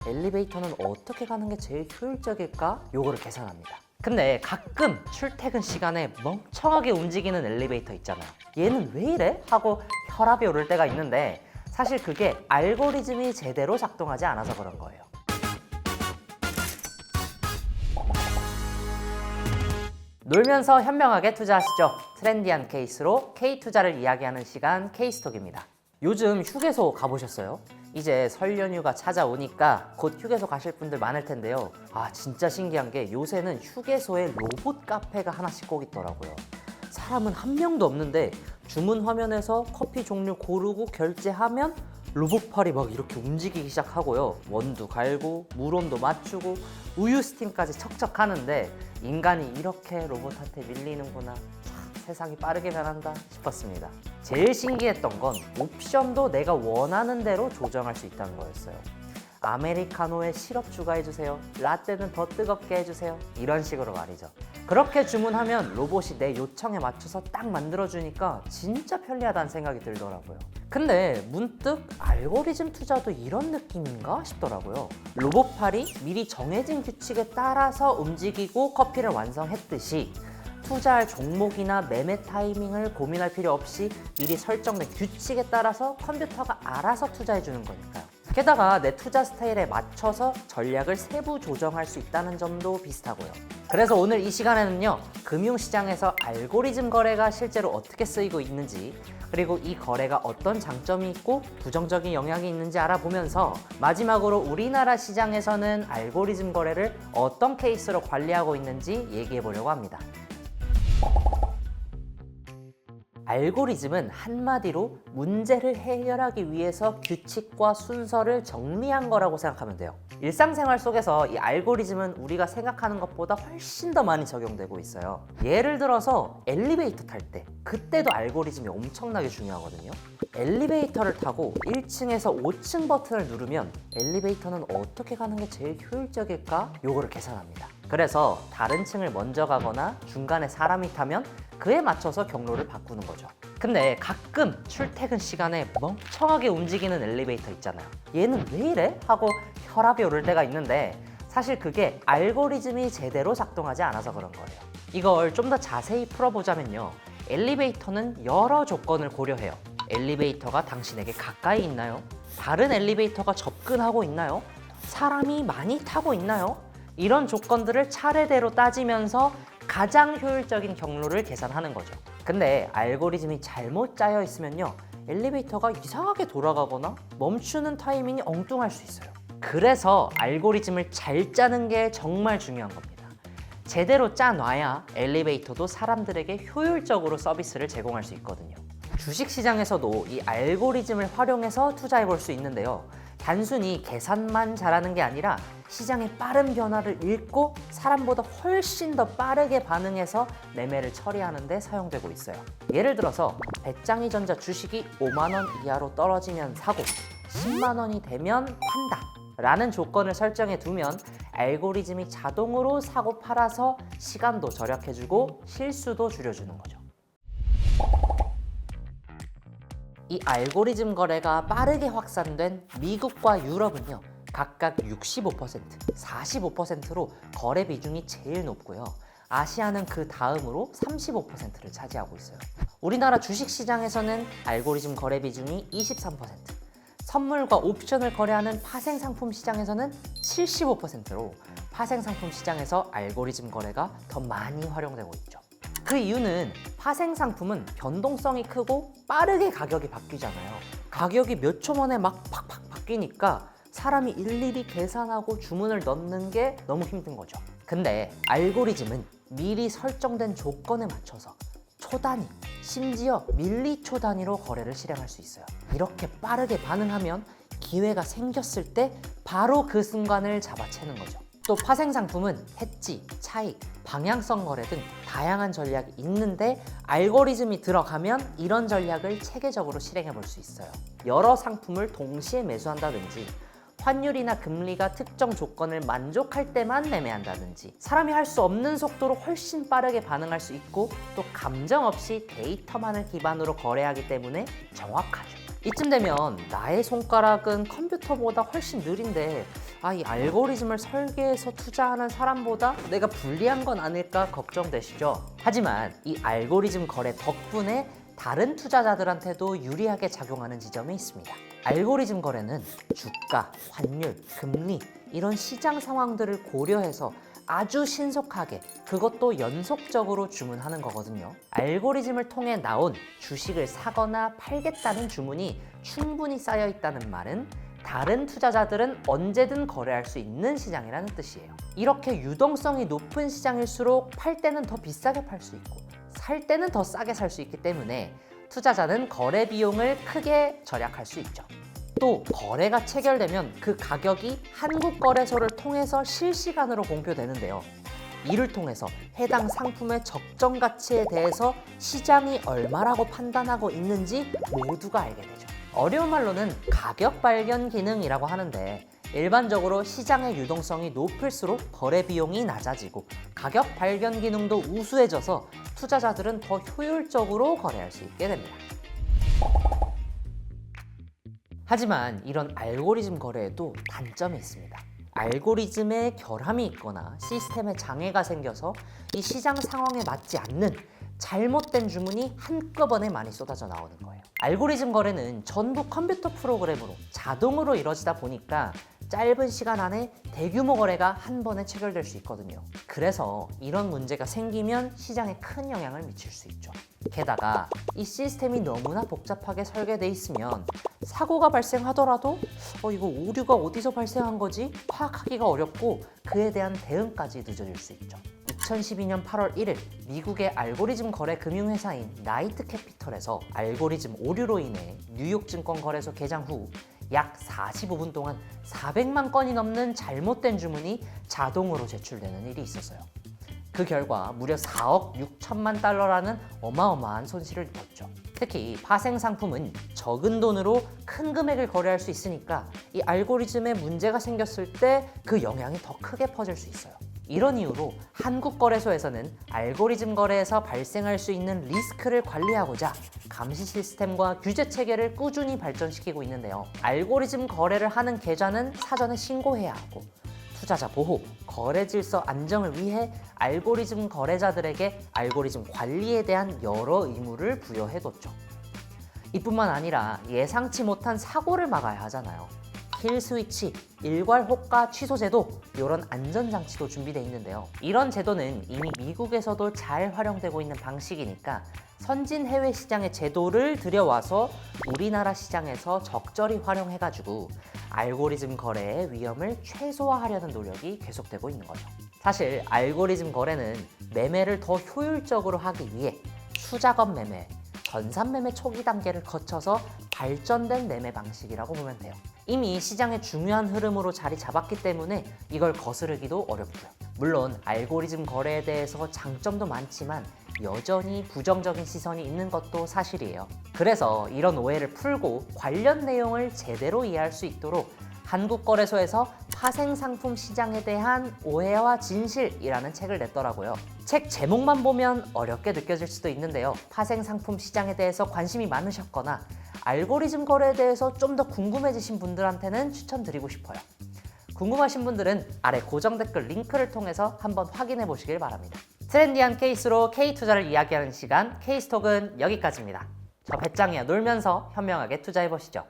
엘리베이터는 어떻게 가는 게 제일 효율적일까? 요거를 계산합니다. 근데 가끔 출퇴근 시간에 멍청하게 움직이는 엘리베이터 있잖아요. 얘는 왜 이래? 하고 혈압이 오를 때가 있는데 사실 그게 알고리즘이 제대로 작동하지 않아서 그런 거예요. 놀면서 현명하게 투자하시죠. 트렌디한 케이스로 K투자를 이야기하는 시간 K스톡입니다. 요즘 휴게소 가보셨어요? 이제 설 연휴가 찾아오니까 곧 휴게소 가실 분들 많을 텐데요. 진짜 신기한 게 요새는 휴게소에 로봇 카페가 하나씩 꼭 있더라고요. 사람은 한 명도 없는데 주문 화면에서 커피 종류 고르고 결제하면 로봇팔이 막 이렇게 움직이기 시작하고요. 원두 갈고 물온도 맞추고 우유 스팀까지 척척 하는데 인간이 이렇게 로봇한테 밀리는구나. 참 세상이 빠르게 변한다 싶었습니다. 제일 신기했던 건 옵션도 내가 원하는 대로 조정할 수 있다는 거였어요. 아메리카노에 시럽 추가해주세요. 라떼는 더 뜨겁게 해주세요. 이런 식으로 말이죠. 그렇게 주문하면 로봇이 내 요청에 맞춰서 딱 만들어주니까 진짜 편리하다는 생각이 들더라고요. 근데 문득 알고리즘 투자도 이런 느낌인가 싶더라고요. 로봇팔이 미리 정해진 규칙에 따라서 움직이고 커피를 완성했듯이 투자할 종목이나 매매 타이밍을 고민할 필요 없이 미리 설정된 규칙에 따라서 컴퓨터가 알아서 투자해주는 거니까요. 게다가 내 투자 스타일에 맞춰서 전략을 세부 조정할 수 있다는 점도 비슷하고요. 그래서 오늘 이 시간에는요, 금융시장에서 알고리즘 거래가 실제로 어떻게 쓰이고 있는지, 그리고 이 거래가 어떤 장점이 있고 부정적인 영향이 있는지 알아보면서 마지막으로 우리나라 시장에서는 알고리즘 거래를 어떤 케이스로 관리하고 있는지 얘기해 보려고 합니다. 알고리즘은 한마디로 문제를 해결하기 위해서 규칙과 순서를 정리한 거라고 생각하면 돼요. 일상생활 속에서 이 알고리즘은 우리가 생각하는 것보다 훨씬 더 많이 적용되고 있어요. 예를 들어서 엘리베이터 탈 때, 그때도 알고리즘이 엄청나게 중요하거든요. 엘리베이터를 타고 1층에서 5층 버튼을 누르면 엘리베이터는 어떻게 가는 게 제일 효율적일까? 요거를 계산합니다. 그래서 다른 층을 먼저 가거나 중간에 사람이 타면 그에 맞춰서 경로를 바꾸는 거죠. 근데 가끔 출퇴근 시간에 멍청하게 움직이는 엘리베이터 있잖아요. 얘는 왜 이래? 하고 혈압이 오를 때가 있는데 사실 그게 알고리즘이 제대로 작동하지 않아서 그런 거예요. 이걸 좀 더 자세히 풀어보자면요. 엘리베이터는 여러 조건을 고려해요. 엘리베이터가 당신에게 가까이 있나요? 다른 엘리베이터가 접근하고 있나요? 사람이 많이 타고 있나요? 이런 조건들을 차례대로 따지면서 가장 효율적인 경로를 계산하는 거죠. 근데 알고리즘이 잘못 짜여 있으면요, 엘리베이터가 이상하게 돌아가거나 멈추는 타이밍이 엉뚱할 수 있어요. 그래서 알고리즘을 잘 짜는 게 정말 중요한 겁니다. 제대로 짜놔야 엘리베이터도 사람들에게 효율적으로 서비스를 제공할 수 있거든요. 주식시장에서도 이 알고리즘을 활용해서 투자해 볼 수 있는데요. 단순히 계산만 잘하는 게 아니라 시장의 빠른 변화를 읽고 사람보다 훨씬 더 빠르게 반응해서 매매를 처리하는 데 사용되고 있어요. 예를 들어서 배짱이전자 주식이 5만 원 이하로 떨어지면 사고 10만 원이 되면 판다 라는 조건을 설정해 두면 알고리즘이 자동으로 사고 팔아서 시간도 절약해주고 실수도 줄여주는 거죠. 이 알고리즘 거래가 빠르게 확산된 미국과 유럽은요, 각각 65%, 45%로 거래 비중이 제일 높고요. 아시아는 그 다음으로 35%를 차지하고 있어요. 우리나라 주식시장에서는 알고리즘 거래 비중이 23%, 선물과 옵션을 거래하는 파생상품 시장에서는 75%로 파생상품 시장에서 알고리즘 거래가 더 많이 활용되고 있죠. 그 이유는 파생상품은 변동성이 크고 빠르게 가격이 바뀌잖아요. 가격이 몇 초 만에 막 팍팍 바뀌니까 사람이 일일이 계산하고 주문을 넣는 게 너무 힘든 거죠. 근데 알고리즘은 미리 설정된 조건에 맞춰서 초 단위, 심지어 밀리초 단위로 거래를 실행할 수 있어요. 이렇게 빠르게 반응하면 기회가 생겼을 때 바로 그 순간을 잡아채는 거죠. 또 파생상품은 해지, 차익, 방향성 거래 등 다양한 전략이 있는데 알고리즘이 들어가면 이런 전략을 체계적으로 실행해 볼 수 있어요. 여러 상품을 동시에 매수한다든지 환율이나 금리가 특정 조건을 만족할 때만 매매한다든지 사람이 할 수 없는 속도로 훨씬 빠르게 반응할 수 있고 또 감정 없이 데이터만을 기반으로 거래하기 때문에 정확하죠. 이쯤 되면 나의 손가락은 컴퓨터보다 훨씬 느린데 이 알고리즘을 설계해서 투자하는 사람보다 내가 불리한 건 아닐까 걱정되시죠? 하지만 이 알고리즘 거래 덕분에 다른 투자자들한테도 유리하게 작용하는 지점이 있습니다. 알고리즘 거래는 주가, 환율, 금리 이런 시장 상황들을 고려해서 아주 신속하게 그것도 연속적으로 주문하는 거거든요. 알고리즘을 통해 나온 주식을 사거나 팔겠다는 주문이 충분히 쌓여 있다는 말은 다른 투자자들은 언제든 거래할 수 있는 시장이라는 뜻이에요. 이렇게 유동성이 높은 시장일수록 팔 때는 더 비싸게 팔 수 있고 살 때는 더 싸게 살 수 있기 때문에 투자자는 거래 비용을 크게 절약할 수 있죠. 또 거래가 체결되면 그 가격이 한국거래소를 통해서 실시간으로 공표되는데요. 이를 통해서 해당 상품의 적정 가치에 대해서 시장이 얼마라고 판단하고 있는지 모두가 알게 되죠. 어려운 말로는 가격 발견 기능이라고 하는데 일반적으로 시장의 유동성이 높을수록 거래 비용이 낮아지고 가격 발견 기능도 우수해져서 투자자들은 더 효율적으로 거래할 수 있게 됩니다. 하지만 이런 알고리즘 거래에도 단점이 있습니다. 알고리즘에 결함이 있거나 시스템에 장애가 생겨서 이 시장 상황에 맞지 않는 잘못된 주문이 한꺼번에 많이 쏟아져 나오는 거예요. 알고리즘 거래는 전부 컴퓨터 프로그램으로 자동으로 이루어지다 보니까 짧은 시간 안에 대규모 거래가 한 번에 체결될 수 있거든요. 그래서 이런 문제가 생기면 시장에 큰 영향을 미칠 수 있죠. 게다가 이 시스템이 너무나 복잡하게 설계돼 있으면 사고가 발생하더라도 이거 오류가 어디서 발생한 거지? 파악하기가 어렵고 그에 대한 대응까지 늦어질 수 있죠. 2012년 8월 1일 미국의 알고리즘 거래 금융회사인 나이트 캐피털에서 알고리즘 오류로 인해 뉴욕 증권거래소 개장 후 약 45분 동안 400만 건이 넘는 잘못된 주문이 자동으로 제출되는 일이 있었어요. 그 결과 무려 4억 6천만 달러라는 어마어마한 손실을 입었죠. 특히 파생 상품은 적은 돈으로 큰 금액을 거래할 수 있으니까 이 알고리즘에 문제가 생겼을 때 그 영향이 더 크게 퍼질 수 있어요. 이런 이유로 한국거래소에서는 알고리즘 거래에서 발생할 수 있는 리스크를 관리하고자 감시 시스템과 규제 체계를 꾸준히 발전시키고 있는데요. 알고리즘 거래를 하는 계좌는 사전에 신고해야 하고 투자자 보호, 거래 질서 안정을 위해 알고리즘 거래자들에게 알고리즘 관리에 대한 여러 의무를 부여해뒀죠. 이뿐만 아니라 예상치 못한 사고를 막아야 하잖아요. 킬 스위치, 일괄 호가 취소 제도 이런 안전장치도 준비되어 있는데요. 이런 제도는 이미 미국에서도 잘 활용되고 있는 방식이니까 선진 해외 시장의 제도를 들여와서 우리나라 시장에서 적절히 활용해가지고 알고리즘 거래의 위험을 최소화하려는 노력이 계속되고 있는 거죠. 사실 알고리즘 거래는 매매를 더 효율적으로 하기 위해 수작업 매매, 전산 매매 초기 단계를 거쳐서 발전된 매매 방식이라고 보면 돼요. 이미 시장의 중요한 흐름으로 자리 잡았기 때문에 이걸 거스르기도 어렵고요. 물론 알고리즘 거래에 대해서 장점도 많지만 여전히 부정적인 시선이 있는 것도 사실이에요. 그래서 이런 오해를 풀고 관련 내용을 제대로 이해할 수 있도록 한국거래소에서 파생상품 시장에 대한 오해와 진실이라는 책을 냈더라고요. 책 제목만 보면 어렵게 느껴질 수도 있는데요. 파생상품 시장에 대해서 관심이 많으셨거나 알고리즘 거래에 대해서 좀 더 궁금해지신 분들한테는 추천드리고 싶어요. 궁금하신 분들은 아래 고정 댓글 링크를 통해서 한번 확인해 보시길 바랍니다. 트렌디한 케이스로 K투자를 이야기하는 시간 K스톡은 여기까지입니다. 저 배짱이야 놀면서 현명하게 투자해 보시죠.